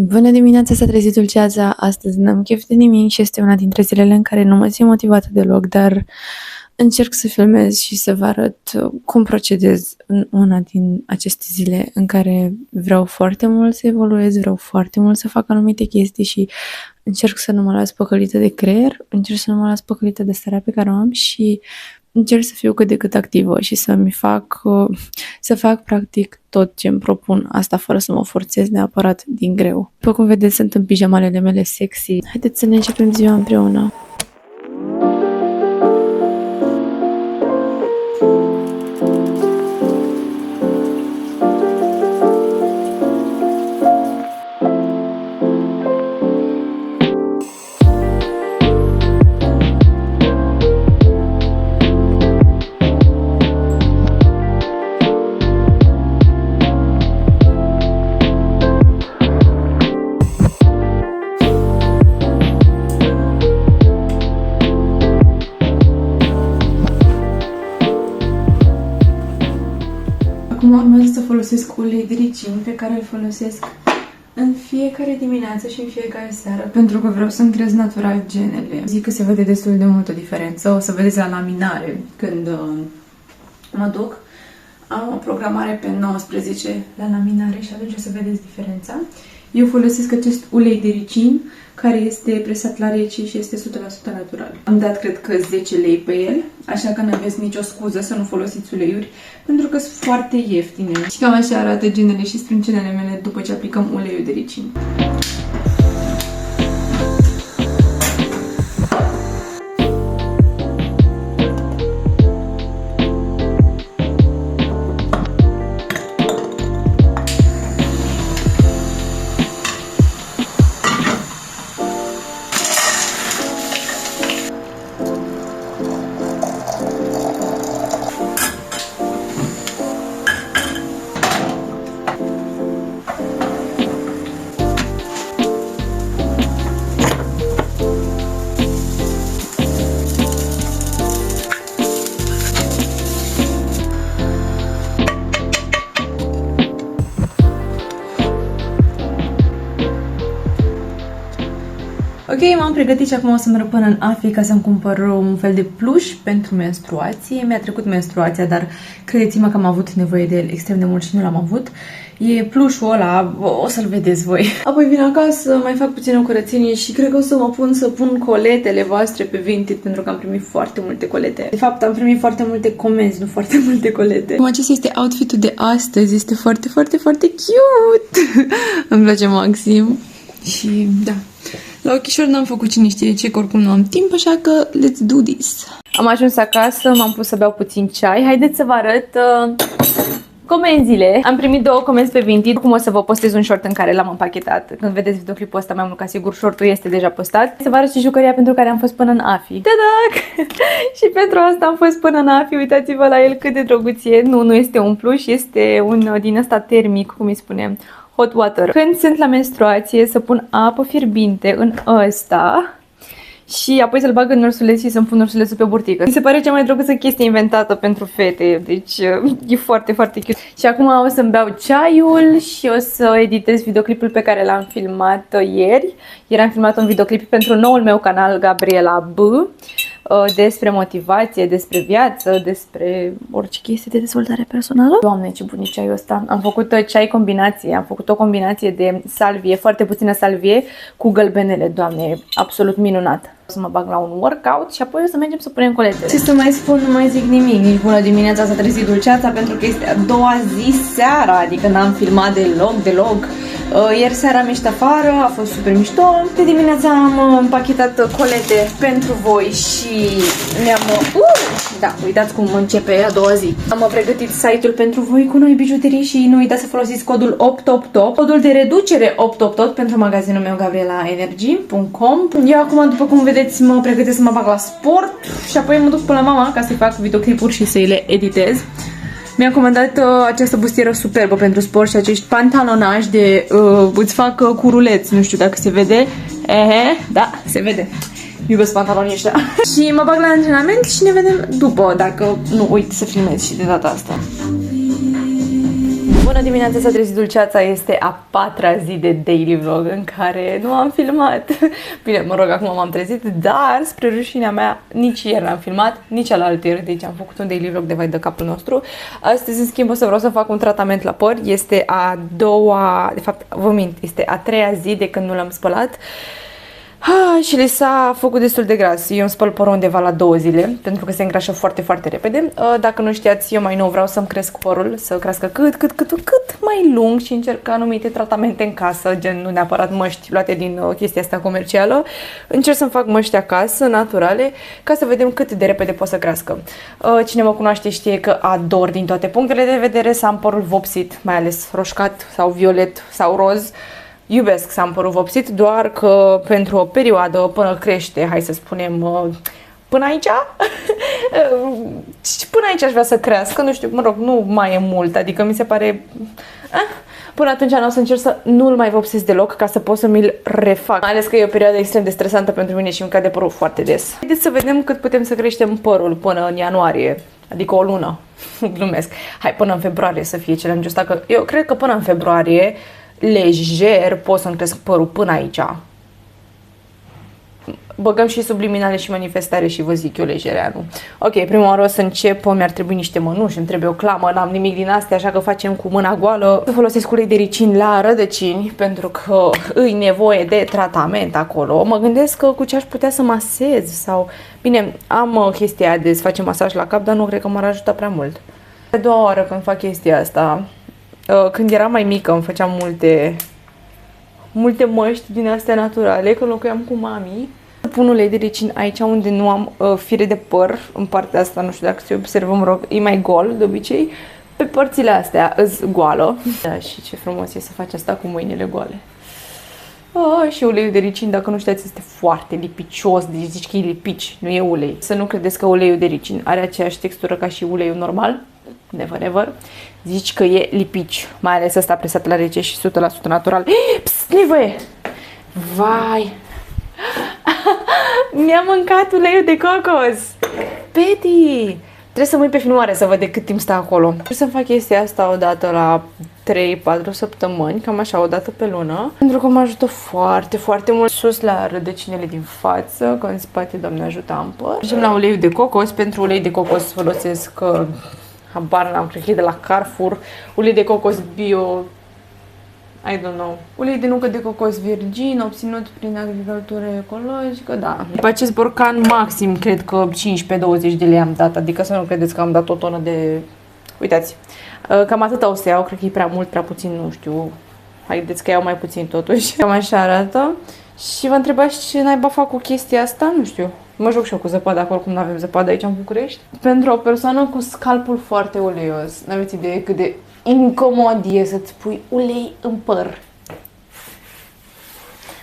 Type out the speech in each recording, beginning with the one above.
Bună dimineața, s-a trezit Dulceața. Astăzi n-am chef de nimic și este una dintre zilele în care nu mă simt motivată deloc, dar încerc să filmez și să vă arăt cum procedez în una din aceste zile în care vreau foarte mult să evoluez, vreau foarte mult să fac anumite chestii și încerc să nu mă las păcălită de creier, încerc să nu mă las păcălită de starea pe care o am și încerc să fiu cât de cât activă și să fac practic tot ce îmi propun, asta fără să mă forțez neapărat din greu. După cum vedeți, sunt în pijamalele mele sexy. Haideți să ne începem ziua împreună. Acum urmează să folosesc ulei de ricin pe care îl folosesc în fiecare dimineață și în fiecare seară pentru că vreau să-mi crez natural genele. Zic că se vede destul de multă diferență, o să vedeți la laminare când mă duc. Am o programare pe 19 la laminare și atunci o să vedeți diferența. Eu folosesc acest ulei de ricin care este presat la rece și este 100% natural. Am dat, cred că, 10 lei pe el, așa că nu aveți nicio scuză să nu folosiți uleiuri, pentru că sunt foarte ieftine. Și cam așa arată genele și sprâncenele mele după ce aplicăm uleiul de ricin. Ok, m-am pregătit și acum o să merg până în Africa să-mi cumpăr un fel de pluș pentru menstruație. Mi-a trecut menstruația, dar credeți-mă că am avut nevoie de el extrem de mult și nu l-am avut. E plușul ăla, o să-l vedeți voi. Apoi vin acasă, mai fac puțină curățenie și cred că o să mă pun să pun coletele voastre pe Vinted pentru că am primit foarte multe colete. De fapt, am primit foarte multe comenzi, nu foarte multe colete. Cum acesta este outfit-ul de astăzi, este foarte, foarte, foarte cute! Îmi place maxim. Și da, la ochișor n-am făcut cine știe ce, că oricum nu am timp, așa că let's do this. Am ajuns acasă, m-am pus să beau puțin ceai. Haideți să vă arăt comenzile. Am primit 2 comenzi pe Vinted. Acum o să vă postez un short în care l-am împachetat. Când vedeți videoclipul ăsta, mai mult ca sigur, shortul este deja postat. Să vă arăt și jucăria pentru care am fost până în AFI. Tadac! Și pentru asta am fost până în AFI. Uitați-vă la el cât de drăguț e. Nu este un pluș, este un din ăsta termic, cum îi spunem, hot water. Când sunt la menstruație, să pun apă fierbinte în ăsta și apoi să-l bag în ursuleț și să-mi pun ursulețul pe burtică. Mi se pare cea mai drăguță chestie inventată pentru fete, deci e foarte, foarte cute. Și acum o să-mi beau ceaiul și o să editez videoclipul pe care l-am filmat ieri. Ieri am filmat un videoclip pentru noul meu canal, Gabriela B, despre motivație, despre viață, despre orice chestie de dezvoltare personală. Doamne, ce bun e ceaiul ăsta! Am făcut ceai combinație, am făcut o combinație de salvie, foarte puțină salvie, cu gălbenele. Doamne, e absolut minunat! O să mă bag la un workout și apoi o să mergem să punem coletele. Ce să mai spun, nu mai zic nimic, nici bună dimineața, s-a trezit Dulceața pentru că este a doua zi seara, adică n-am filmat deloc. Ieri seara am ieșit afară, a fost super mișto. De dimineața am împachetat colete pentru voi și mi-am... Da, uitați cum începe a doua zi. Am pregătit site-ul pentru voi cu noi bijuterii și nu uitați să folosiți codul 888, codul de reducere 888 pentru magazinul meu gabrielaenergy.com. Eu acum, după cum vedeți, mă pregătesc să mă bag la sport și apoi mă duc până la mama ca să-i fac videoclipuri și să-i le editez. Mi-am comandat această bustieră superbă pentru sport și acești pantalonași de îți fac curuleți, nu știu dacă se vede. Da, se vede. Iubesc pantalonii ăștia. Și mă bag la antrenament și ne vedem după, dacă nu uit să filmez și de data asta. Bună dimineața, s-a trezit Dulceața, este a 4-a zi de daily vlog în care nu am filmat. Bine, mă rog, acum m-am trezit, dar spre rușinea mea nici ieri n-am filmat, nici alaltăieri, deci am făcut un daily vlog de vai de capul nostru. Astăzi, în schimb, o să vreau să fac un tratament la păr, este a doua, de fapt, vă mint, este a 3-a zi de când nu l-am spălat. Și li s-a făcut destul de gras. Eu îmi spăl părul undeva la 2 zile, pentru că se îngrașă foarte, foarte repede. Dacă nu știați, eu mai nou vreau să-mi cresc părul, să crească cât mai lung și încerc anumite tratamente în casă, gen nu neapărat măști luate din chestia asta comercială. Încerc să-mi fac măști acasă, naturale, ca să vedem cât de repede pot să crească. Cine mă cunoaște știe că ador din toate punctele de vedere să am părul vopsit, mai ales roșcat sau violet sau roz. Iubesc să am părul vopsit, doar că pentru o perioadă până crește, hai să spunem, până aici, până aici aș vrea să crească, nu știu, mă rog, nu mai e mult, adică mi se pare, până atunci o să încerc să nu-l mai vopsesc deloc ca să pot să mi-l refac, mai ales că e o perioadă extrem de stresantă pentru mine și îmi cade părul foarte des. Haideți să vedem cât putem să creștem părul până în ianuarie, adică o lună, glumesc, hai până în februarie să fie challenge-ul ăsta, că eu cred că până în februarie lejer pot să-mi cresc părul până aici. Băgăm și subliminale și manifestare și vă zic eu lejerea, nu? Ok, prima oară o să încep, mi-ar trebui niște mănuși, îmi trebuie o clamă, n-am nimic din astea, așa că facem cu mâna goală. Să folosesc ulei de ricin la rădăcini, pentru că îi nevoie de tratament acolo. Mă gândesc că cu ce aș putea să masez sau... Bine, am chestia de să facem masaj la cap, dar nu cred că m-ar ajuta prea mult. A doua oară când fac chestia asta. Când eram mai mică îmi făceam multe măști din astea naturale, când locuiam cu mami. Pun ulei de ricin aici unde nu am fire de păr, în partea asta, nu știu dacă se observă, mă rog, e mai gol de obicei. Pe părțile astea îs goală. Da, și ce frumos e să faci asta cu mâinile goale. Și uleiul de ricin, dacă nu știați, este foarte lipicios, deci zici că e lipici, nu e ulei. Să nu credeți că uleiul de ricin are aceeași textură ca și uleiul normal. Never, never. Zici că e lipici, mai ales ăsta presat la rece și 100% natural. Psst, nu-i voie! Vai! Mi-a mâncat uleiul de cocos! Betty! Trebuie să mă uit pe filmare să văd de cât timp stă acolo. Trebuie să fac chestia asta odată la 3-4 săptămâni, cam așa, odată pe lună. Pentru că mă ajută foarte, foarte mult sus la rădăcinile din față, că în spate, Doamne ajută, am păr. Mergem la uleiul de cocos. Pentru ulei de cocos folosesc, habar n-am, cred că e de la Carrefour, ulei de cocos bio, I don't know. Ulei de nucă de cocos virgin, obținut prin agricultură ecologică, da. Pe acest borcan maxim, cred că 15-20 de lei am dat, adică să nu credeți că am dat o tonă de... Uitați, cam atâta o să iau, cred că e prea mult, prea puțin, nu știu. Haideți că iau mai puțin totuși. Cam așa arată. Și vă întrebați ce naiba fac cu chestia asta? Nu știu. Mă joc și eu cu zăpadă, acolo cum nu avem zăpadă aici în București. Pentru o persoană cu scalpul foarte uleios, n-aveți idee cât de incomod e să-ți pui ulei în păr.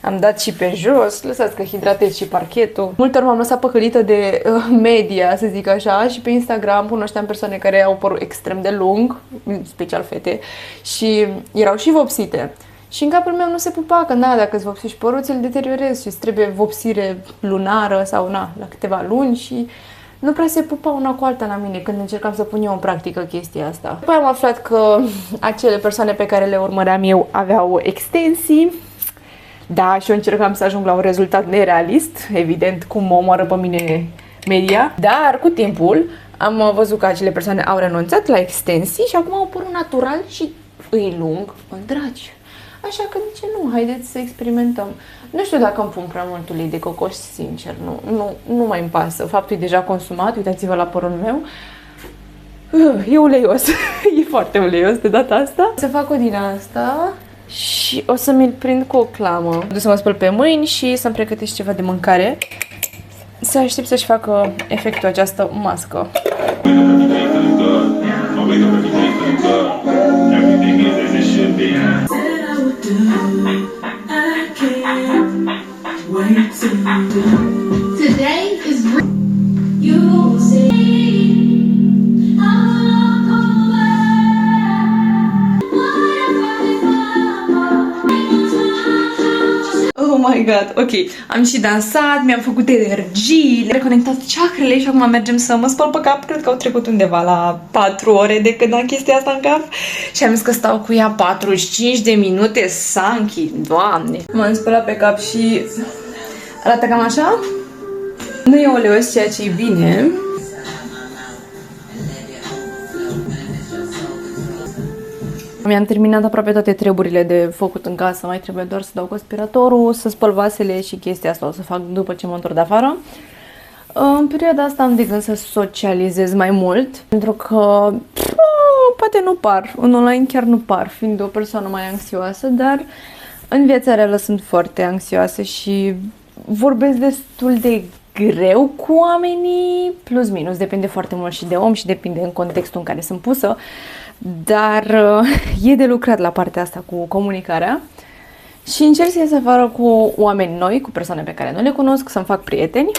Am dat și pe jos, lăsați că hidratez și parchetul. Multe ori m-am lăsat păcălită de media, să zic așa, și pe Instagram cunoșteam persoane care au părul extrem de lung, special fete, și erau și vopsite. Și în capul meu nu se pupa, că na, dacă îți vopsești părul, ți-l deteriorezi și îți trebuie vopsire lunară sau na, la câteva luni și nu prea se pupa una cu alta la mine când încercam să pun eu în practică chestia asta. După am aflat că acele persoane pe care le urmăream eu aveau extensii. Da, și eu încercam să ajung la un rezultat nerealist, evident cum mă omoară pe mine media. Dar cu timpul am văzut că acele persoane au renunțat la extensii și acum au părul natural și îi lung în dragi. Așa că de ce nu? Haideți să experimentăm. Nu știu dacă îmi pun prea mult ulei de cocos, sincer, nu mai îmi pasă. Faptul e deja consumat, uitați-vă la părul meu. E uleios, e foarte uleios de data asta. Să fac o din asta și o să mi-l prind cu o clamă. Să mă spăl pe mâini și să-mi pregătesc ceva de mâncare. Să aștept să-și facă efectul această mască. Today is you see. Oh, Oh my god, ok. Am și dansat, mi-am făcut energii, reconectat chakrele și acum mergem să mă spăl pe cap. Cred că au trecut undeva la 4 ore de când am chestia asta în cap. Și am zis că stau cu ea 45 de minute, Sanchi, doamne. M-am spălat pe cap și arată cam așa. Nu e oleos, ceea ce e bine. Mi-am terminat aproape toate treburile de făcut în casă, mai trebuie doar să dau cu aspiratorul, să spăl vasele și chestia asta o să fac după ce mă întorc de afară. În perioada asta am de gând să socializez mai mult, pentru că poate nu par, în online chiar nu par, fiind o persoană mai anxioasă, dar în viața reală sunt foarte anxioasă și vorbesc destul de greu cu oamenii, plus minus, depinde foarte mult și de om și depinde în contextul în care sunt pusă, dar e de lucrat la partea asta cu comunicarea și încerc să ies afară cu oameni noi, cu persoane pe care nu le cunosc, să-mi fac prieteni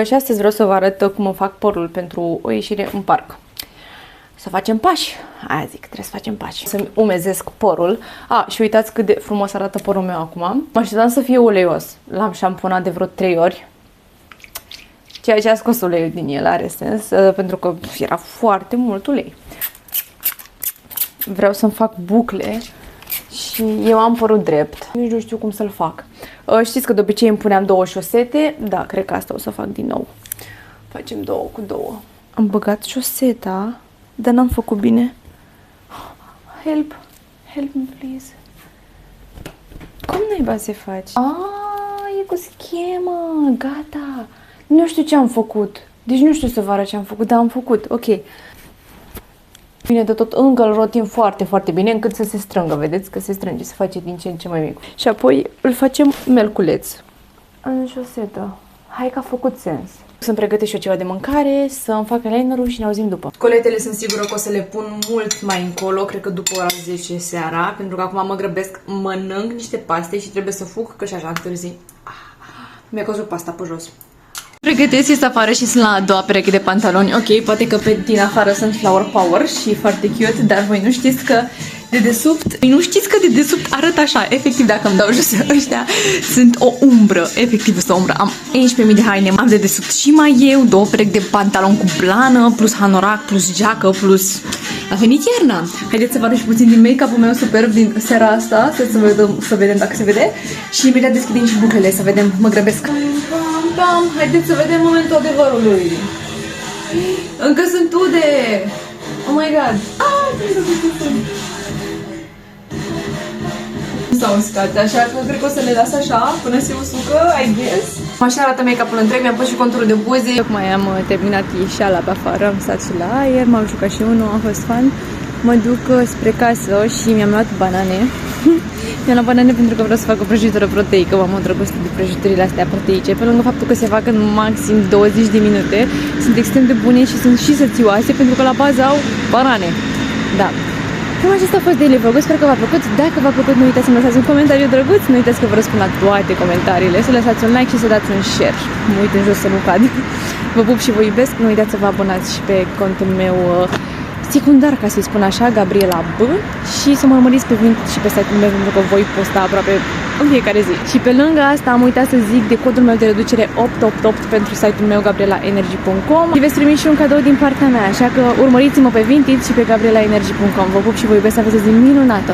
și astăzi vreau să vă arăt cum îmi fac părul pentru o ieșire în parc. Să facem pași, aia zic, trebuie să facem pași, să-mi umezesc părul. Și uitați cât de frumos arată părul meu acum. Mă așteptam să fie uleios, l-am șamponat de vreo 3 ori. Ceea ce a scos uleiul din el are sens, pentru că era foarte mult ulei. Vreau să-mi fac bucle și eu am părul drept. Nici nu știu cum să-l fac. Știți că de obicei îmi puneam 2 șosete? Da, cred că asta o să fac din nou. Facem 2 cu 2. Am băgat șoseta, dar n-am făcut bine. Help! Help me, please! Cum naiba se faci? E cu schemă! Gata! Nu știu ce am făcut. Deci nu știu să vă arăt ce am făcut, dar am făcut. Ok. Bine de tot, încă îl rotim foarte, foarte bine, încât să se strângă. Vedeți că se strânge, se face din ce în ce mai mic. Și apoi îl facem melculeț. În șosetă. Hai că a făcut sens. Să-mi pregătesc și eu ceva de mâncare, să-mi fac eyelinerul și ne auzim după. Coletele sunt sigură că o să le pun mult mai încolo, cred că după ora 10 seara, pentru că acum mă grăbesc, mănânc niște paste și trebuie să fug, că și așa întârzi. Mi-a căzut pasta pe jos. Pregătesc, ies afară și sunt la a doua pereche de pantaloni. Ok, poate că pe din afară sunt flower power și foarte cute, dar voi nu știți că de desubt arăt așa. Efectiv, dacă îmi dau jos ăștia, sunt o umbră. Efectiv, sunt o umbră. Am 11.000 de haine, am de desubt și mai eu, 2 perechi de pantaloni cu blană, plus hanorac, plus geacă, plus... A venit iarna. Haideți să vă arăt și puțin din make-up-ul meu superb din seara asta, să vedem dacă se vede. Și imediat deschidem și buclele, să vedem, mă grăbesc. Haideți să vedem momentul adevărului. Încă sunt ude. Oh my god. S-au uscat, așa că cred că o să le las așa până se usucă, I guess. Așa arată make-up-ul întreg, mi-am pus și conturul de buze. Tocmai am terminat ieșeala pe afară, am stat și la aer, m-am jucat și unul, a fost fun. Mă duc spre casă și mi-am luat banane. Mi-am luat banane pentru că vreau să fac o prăjitură proteică, m-am îndrăgostit de prăjiturile astea proteice. Pe lângă faptul că se fac în maxim 20 de minute, sunt extrem de bune și sunt și sățioase pentru că la bază au banane. Da. Cam acesta a fost daily vlog, sper că v-a plăcut. Dacă v-a plăcut, nu uitați să-mi lăsați un comentariu drăguț, nu uitați că vă răspund la toate comentariile, să lăsați un like și să dați un share. Mă uit în jos să nu cad. Vă pup și vă iubesc, nu uitați să vă abonați și pe contul meu secundar, ca să-i spun așa, Gabriela B, și să mă urmăriți pe Vinted și pe site-ul meu, pentru că voi posta aproape în fiecare zi. Și pe lângă asta am uitat să zic de codul meu de reducere 888 pentru site-ul meu gabrielaenergy.com și veți primi și un cadou din partea mea, așa că urmăriți-mă pe Vinted și pe gabrielaenergy.com. Vă pup și vă iubesc, să aveți o zi minunată!